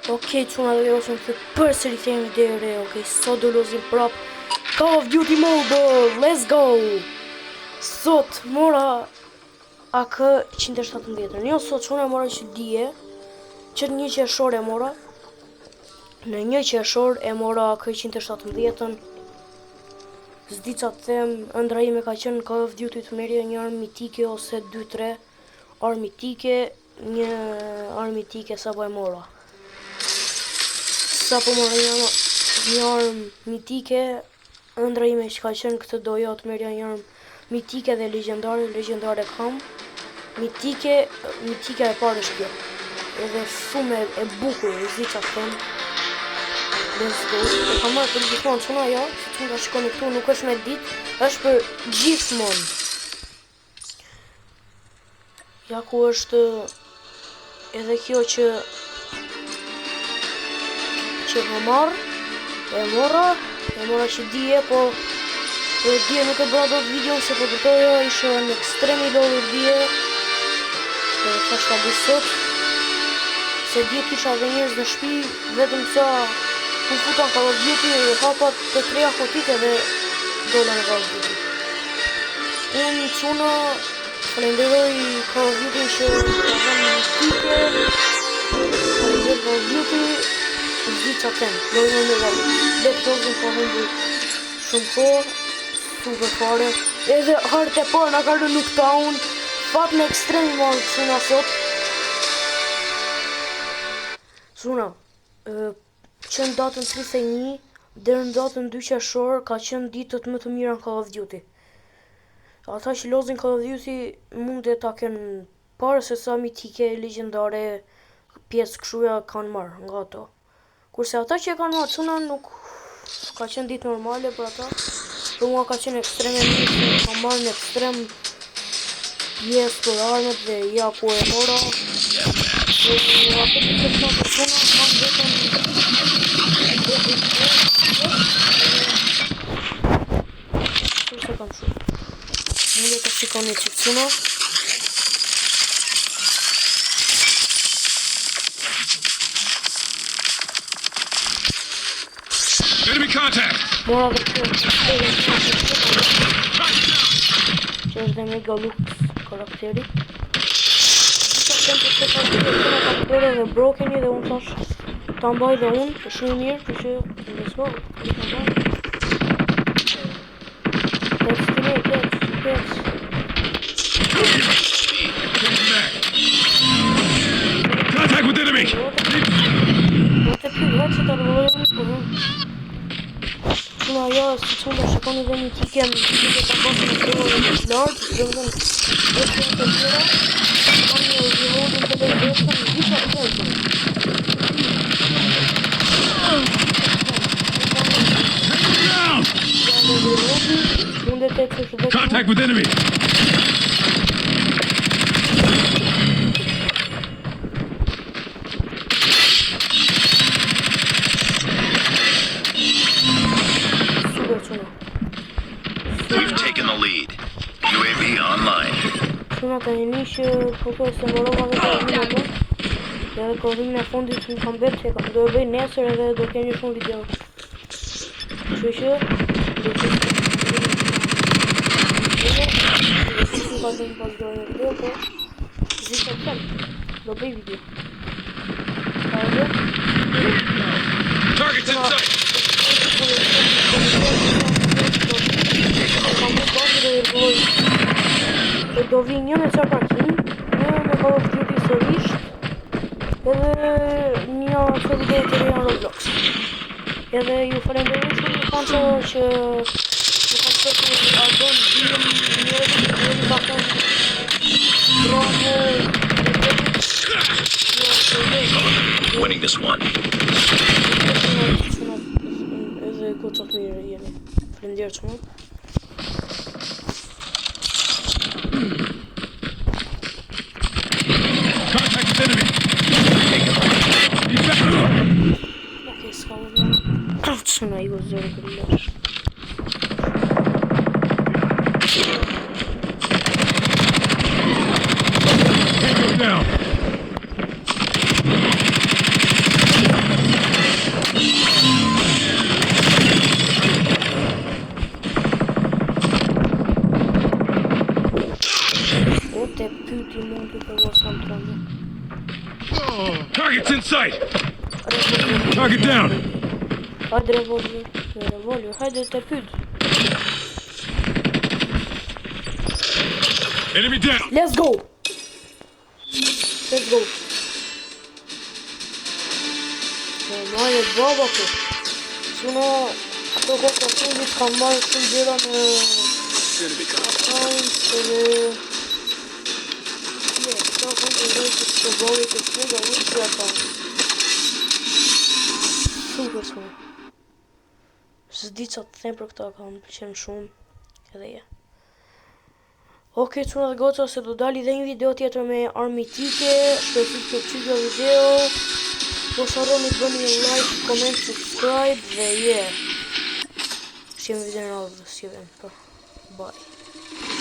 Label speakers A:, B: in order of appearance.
A: Okej, çuna do josëm këtë përsëri themi dhe re. Okej, sot do lozim prap Call of Duty Mobile. Let's go. Sot mora AK 117. Jo, sot çuna mora që dije që 1 qershor e mora. Në 1 qershor e mora AK 117. S'di qa të them, ëndra ime ka qenë Call of Duty të merje një armë mitike ose 2-3 armë mitike, një armë mitike sa po e mora. Sa po mora një armë mitike, ëndra ime që ka qenë këtë doja të merja një armë mitike dhe legendare kam. Mitike e parë është kjo. Edhe shumë e bukur, s'di qa të them. Let's go. E ka marrë për gjithmonë çuna jo, që që nga shikoni këtu nuk është me ditë, është për gjithmonë. Ja ku është edhe kjo që ka marrë, e mora që dije, po dije nuk e bëra do të video se po përtojo ishë në ekstrem i lodhur dije, dhe thash ta di sot, se dije kisha dhe njerëz në shtëpi, vetëm sa u futa në Call of Duty, hapat të 3 kutit edhe dola në Call of Duty. Unë çuna falenderoj Call of Duty që ka dhënë mitike, falenderoj Call of Duty, zdi qa tem, dojnë në valë, dhe të dozën pa hundur shumë kohë, super fare, edhe hartë e parë nga ka rënë Nuketown, fat në ekstrem i marrë çuna sot. Çuna, që në datën 31 deri në datën 2 qershor ka qenë ditët më të mira në Call of Duty. Ata që lozin Call of Duty mund të ta kenë parë se sa mitike, legendare, pjesë këshuja kanë marrë nga ato. Kurse ata që e kanë marrë çuna nuk ka qenë ditë normale për ata. Për mua ka qenë ekstrem e mirë, ka marrë në ekstrem pjesë për armët dhe ja ku e mora. Mund të shikoni që çuna.
B: Enemy contact.
A: Mora dhe që është dhe mega lux karakteri. Kapitore dhe brokeni dhe unë thash ta mbaj dhe unë, është shumë mirë, që let's go,
B: Contact with enemy.
A: Të pyet që ta rëvojmë, çuna jo, si çuna shikoni dhe një tiken, që ta bëjmë në kryo dhe të lartë, dhe më dhe të tjera, kam një reloadin të lejtën, gjitha të lejtën.
B: Contact with enemy. We've taken the lead. UAV online.
A: Çuna të një që përkoj se morova dhe të një më, dhe kohërimin e fundit që më kam bërë që do e bëj nesër edhe do keni shumë video. Që do që pas do një video, po zhita të them, do bëj video.
B: Targets in sight.
A: Do vi një me qa parking, një me Call of Duty sërisht, edhe një që video të rejën Roblox. Edhe ju falenderoj shumë në fanë që në kam qëtë ardon dhjëm njërë bakon
B: Winning this one.
A: Edhe këtë të mirë jeni. Falenderoj shumë.
B: Contact with enemy.
A: Okej, s'ka vëllë. Çuna ju zërë këllash.
B: Down.
A: mund të përvoj sa më trëndë.
B: Target's in sight! Target down!
A: Hajde revolver, hajde të pyt.
B: Enemy down!
A: Let's go! Normalnie baba tu. Suno ato gosta fundit kanë marrë shumë gjëra në account edhe këto kanë rrugë të bëjë të shpëga ushtë ata. Super shumë. S'di që të them për këta kanë pëlqen shumë edhe ja. Ok, çuna dhe goca, se do dali dhe një video tjetër me armë mitike. Shpresoj të pëlqyjë video. Mos harroni të bëni like, comment, subscribe dhe yeah. Shihemi videon e radhës, bye.